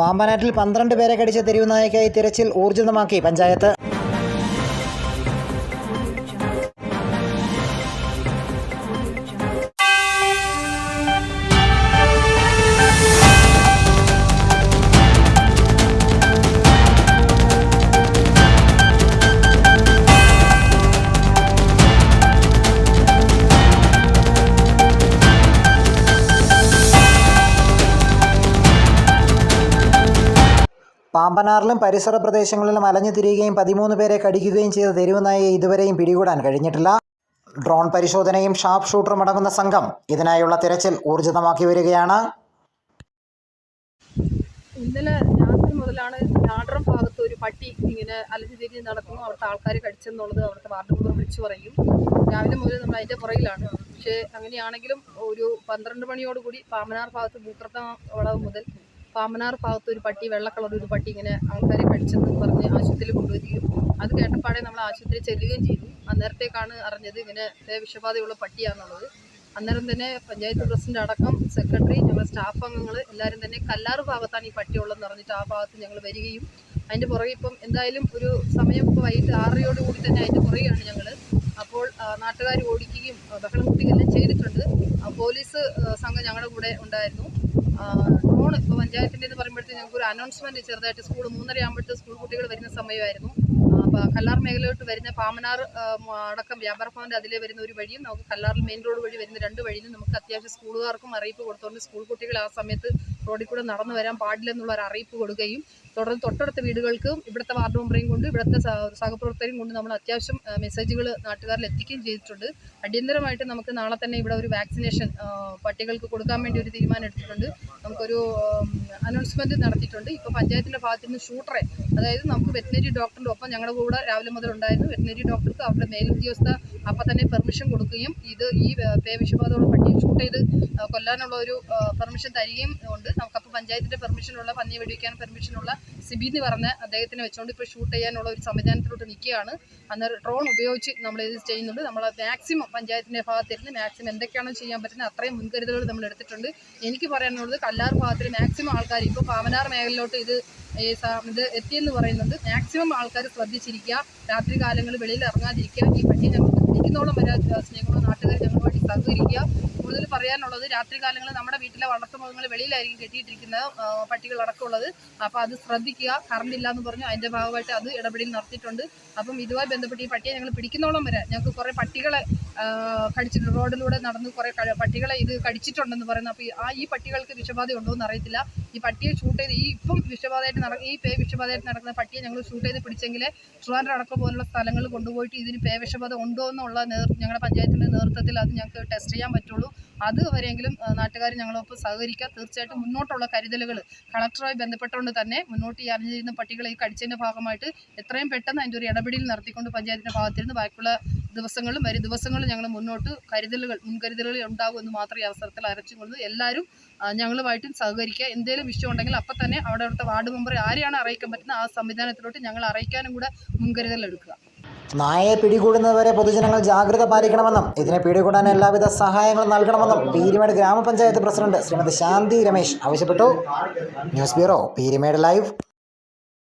പാമ്പനാട്ടിൽ 12 പേരെ കടിച്ച തെരുവ് നായയ്ക്കായി തിരച്ചിൽ ഊർജിതമാക്കി പഞ്ചായത്ത്. പാമ്പനാറിലും പരിസര പ്രദേശങ്ങളിലും അലഞ്ഞു തിരിയുകയും 13 പേരെ കടിക്കുകയും ചെയ്ത തെരുവ് നായയെ ഇതുവരെയും പിടികൂടാൻ കഴിഞ്ഞിട്ടില്ല. ഡ്രോൺ പരിശോധനയും ഷാർപ്പ് ഷൂട്ടറും അടങ്ങുന്ന സംഘം ഇതിനായുള്ള തിരച്ചിൽ ഊർജിതമാക്കി വരികയാണ്. ഇന്നലെ രാത്രി മുതലാണ് നാടറം ഭാഗത്ത് ഒരു പട്ടി ഇങ്ങനെ അലഞ്ഞു തിരിഞ്ഞ് നടക്കുന്നു. അവിടുത്തെ ആൾക്കാർ കടിച്ചെന്നുള്ളത് അവിടുത്തെ വാർഡ് മെമ്പർ വിളിച്ചു പറയും. രാവിലെ മുതൽ നമ്മൾ അതിൻ്റെ പുറകിലാണ്. പക്ഷേ അങ്ങനെയാണെങ്കിലും ഒരു 12 മണിയോടുകൂടി പാമ്പനാർ ഭാഗത്ത് മൂത്രത്ത വളവ് മുതൽ പാമ്പനാർ ഭാഗത്ത് ഒരു പട്ടി, വെള്ള കളർ ഒരു പട്ടി ഇങ്ങനെ ആൾക്കാരെ കടിച്ചെന്ന് പറഞ്ഞ് ആശുപത്രിയിൽ കൊണ്ടുവരികയും അത് കേട്ടപ്പാടെ നമ്മൾ ആശുപത്രിയിൽ ചെല്ലുകയും ചെയ്തു. അന്നേരത്തേക്കാണ് അറിഞ്ഞത് ഇങ്ങനെ വിഷബാധയുള്ള പട്ടിയാണെന്നുള്ളത്. അന്നേരം തന്നെ പഞ്ചായത്ത് പ്രസിഡന്റ് അടക്കം സെക്രട്ടറി, ഞങ്ങൾ സ്റ്റാഫ് അംഗങ്ങൾ എല്ലാവരും തന്നെ കല്ലാറ് ഭാഗത്താണ് ഈ പട്ടി ഉള്ളതെന്ന് പറഞ്ഞിട്ട് ആ ഭാഗത്ത് ഞങ്ങൾ വരികയും അതിൻ്റെ പുറകെ ഇപ്പം എന്തായാലും ഒരു സമയം ഇപ്പോൾ വൈകിട്ട് 6:30 തന്നെ അതിൻ്റെ പുറകെയാണ് ഞങ്ങൾ. അപ്പോൾ നാട്ടുകാർ ഓടിക്കുകയും ബഹളം കുട്ടിക്കുകയും എല്ലാം ചെയ്തിട്ടുണ്ട്. പോലീസ് സംഘം ഞങ്ങളുടെ കൂടെ ഉണ്ടായിരുന്നു. ഡ്രോൺ ഇപ്പോൾ പഞ്ചായത്തിൻ്റെ എന്ന് പറയുമ്പോഴത്തേക്ക് ഞങ്ങൾക്ക് ഒരു അനൗൺസ്മെൻറ്റ് ചെറുതായിട്ട് സ്കൂൾ 3:30 ആകുമ്പോഴത്തെ സ്കൂൾ കുട്ടികൾ വരുന്ന സമയമായിരുന്നു. അപ്പോൾ കല്ലാർ മേഖലയിലോട്ട് വരുന്ന പാമ്പനാർ അടക്കം വ്യാപാര ഭവൻ്റെ അതിലെ വരുന്ന ഒരു വഴിയും നമുക്ക് കല്ലാറിൽ മെയിൻ റോഡ് വഴി വരുന്ന 2 വഴിയും നമുക്ക് അത്യാവശ്യം സ്കൂളുകാർക്കും അറിയിപ്പ് കൊടുത്തുകൊണ്ട് സ്കൂൾ കുട്ടികൾ ആ സമയത്ത് റോഡിൽ കൂടെ നടന്നു വരാൻ പാടില്ലെന്നുള്ള ഒരു അറിയിപ്പ് കൊടുക്കുകയും തുടർന്ന് തൊട്ടടുത്ത വീടുകൾക്കും ഇവിടുത്തെ വാർഡ് മെമ്പറേയും കൊണ്ട് ഇവിടുത്തെ സഹപ്രവർത്തകരെയും കൊണ്ട് നമ്മൾ അത്യാവശ്യം മെസ്സേജുകൾ നാട്ടുകാരിൽ എത്തിക്കുകയും ചെയ്തിട്ടുണ്ട്. അടിയന്തരമായിട്ട് നമുക്ക് നാളെ തന്നെ ഇവിടെ ഒരു വാക്സിനേഷൻ പട്ടികൾക്ക് കൊടുക്കാൻ വേണ്ടി ഒരു തീരുമാനം എടുത്തിട്ടുണ്ട്. നമുക്കൊരു അനൗൺസ്മെൻറ്റ് നടത്തിയിട്ടുണ്ട്. ഇപ്പോൾ പഞ്ചായത്തിൻ്റെ ഭാഗത്തു നിന്ന് ഷൂട്ടറെ, അതായത് നമുക്ക് വെറ്റിനറി ഡോക്ടറിൻ്റെ ഒപ്പം ഞങ്ങളുടെ കൂടെ രാവിലെ മുതൽ ഉണ്ടായിരുന്നു. വെറ്റിനറി ഡോക്ടർക്ക് അവരുടെ മേലുദ്യോഗസ്ഥ അപ്പം തന്നെ പെർമിഷൻ കൊടുക്കുകയും ഈ വിഷബാധയുള്ള പട്ടിയെ ഷൂട്ട് ചെയ്ത് കൊല്ലാനുള്ള ഒരു പെർമിഷൻ തരികയും ഉണ്ട്. നമുക്കപ്പോൾ പഞ്ചായത്തിൻ്റെ പെർമിഷനുള്ള പന്നിയെ വെടിവെക്കാൻ പെർമിഷനുള്ള സിബി എന്ന് പറഞ്ഞ അദ്ദേഹത്തിനെ വെച്ചുകൊണ്ട് ഇപ്പോൾ ഷൂട്ട് ചെയ്യാനുള്ള ഒരു സംവിധാനത്തിലോട്ട് നിൽക്കുകയാണ്. അന്നേരം ഡ്രോൺ ഉപയോഗിച്ച് നമ്മൾ ഇത് ചെയ്യുന്നുണ്ട്. നമ്മൾ മാക്സിമം പഞ്ചായത്തിൻ്റെ ഭാഗത്തിരുന്ന് മാക്സിമം എന്തൊക്കെയാണോ ചെയ്യാൻ പറ്റുന്നത് അത്രയും മുൻകരുതലുകൾ നമ്മൾ എടുത്തിട്ടുണ്ട്. എനിക്ക് പറയാനുള്ളത് കല്ലാർ ഭാഗത്തിൽ മാക്സിമം ആൾക്കാർ ഇപ്പോൾ പാമ്പനാർ മേഖലയിലോട്ട് ഇത് എത്തിയെന്ന് പറയുന്നുണ്ട്. മാക്സിമം ആൾക്കാർ ശ്രദ്ധിച്ചിരിക്കുക, രാത്രി കാലങ്ങളിൽ വെളിയിൽ ഇറങ്ങാതിരിക്കുക. ഈ പട്ടിയെ ഞങ്ങൾക്ക് പിടിക്കുന്നോളം വരെ സ്നേഹമുള്ള നാട്ടുകാർ ഞങ്ങളുമായിട്ട് സഹകരിക്കുക. കൂടുതൽ പറയാനുള്ളത് രാത്രി കാലങ്ങളിൽ നമ്മുടെ വീട്ടിലെ വളർത്തുമൃഗങ്ങൾ വെളിയിലായിരിക്കും കെട്ടിയിട്ടിരിക്കുന്നത്, പട്ടികളടക്കമുള്ളത്. അപ്പോൾ അത് ശ്രദ്ധിക്കുക. കറണ്ട് ഇല്ല എന്ന് പറഞ്ഞു അതിൻ്റെ ഭാഗമായിട്ട് അത് ഇടപെടൽ നടത്തിയിട്ടുണ്ട്. അപ്പം ഇതുമായി ബന്ധപ്പെട്ട് ഈ പട്ടിയെ ഞങ്ങൾ പിടിക്കുന്നോളം വരെ ഞങ്ങൾക്ക് കുറേ പട്ടികളെ കടിച്ചിട്ടുണ്ട്. റോഡിലൂടെ നടന്ന് കുറേ പട്ടികളെ ഇത് കടിച്ചിട്ടുണ്ടെന്ന് പറയുന്നത്. അപ്പോൾ ഈ പട്ടികൾക്ക് വിഷബാധ ഉണ്ടോ എന്ന് അറിയത്തില്ല. ഈ പട്ടിയെ ഷൂട്ട് ചെയ്ത് ഇപ്പം വിഷബാധയായിട്ട് വിഷബാധയായിട്ട് നടക്കുന്ന പട്ടിയെ ഞങ്ങൾ ഷൂട്ട് ചെയ്ത് പിടിച്ചെങ്കിൽ ട്രിവാൻഡ്രം അടക്കം പോലുള്ള സ്ഥലങ്ങളിൽ കൊണ്ടുപോയിട്ട് ഇതിന് വിഷബാധ ഉണ്ടോ എന്നുള്ള ഞങ്ങളുടെ പഞ്ചായത്തിൻ്റെ നേതൃത്വത്തിൽ അത് ഞങ്ങൾക്ക് ടെസ്റ്റ് ചെയ്യാൻ പറ്റുള്ളൂ. അതുവരെയെങ്കിലും നാട്ടുകാർ ഞങ്ങളൊപ്പം സഹകരിക്കുക. തീർച്ചയായിട്ടും മുന്നോട്ടുള്ള കരുതലുകൾ കളക്ടറുമായി ബന്ധപ്പെട്ടുകൊണ്ട് തന്നെ മുന്നോട്ട് ഈ അറിഞ്ഞിരുന്ന പട്ടികളെ ഈ കടിച്ചതിൻ്റെ ഭാഗമായിട്ട് എത്രയും പെട്ടെന്ന് അതിൻ്റെ ഒരു ഇടപെടൽ നടത്തിക്കൊണ്ട് പഞ്ചായത്തിൻ്റെ ഭാഗത്തിരുന്ന് ബാക്കിയുള്ള ദിവസങ്ങളും വരും ദിവസങ്ങളും ഞങ്ങൾ മുന്നോട്ട് മുൻകരുതലുകൾ ഉണ്ടാകുമെന്ന് മാത്രം ഈ അവസരത്തിൽ അറിയിച്ചുകൊണ്ട് എല്ലാവരും ഞങ്ങളുമായിട്ടും സഹകരിക്കുക. എന്തെങ്കിലും വിഷയം ഉണ്ടെങ്കിൽ അപ്പം തന്നെ അവിടുത്തെ വാർഡ് മെമ്പർ ആരെയാണ് അറിയിക്കാൻ പറ്റുന്നത് ആ സംവിധാനത്തിലോട്ട് ഞങ്ങൾ അറിയിക്കാനും കൂടെ മുൻകരുതൽ എടുക്കുക. നായയെ പിടികൂടുന്നതുവരെ പൊതുജനങ്ങൾ ജാഗ്രത പാലിക്കണമെന്നും ഇതിനെ പിടികൂടാൻ എല്ലാവിധ സഹായങ്ങളും നൽകണമെന്നും പീരുമേട് ഗ്രാമപഞ്ചായത്ത് പ്രസിഡന്റ് ശ്രീമതി ശാന്തി രമേശ് ആവശ്യപ്പെട്ടു. News bureau, Peermade live.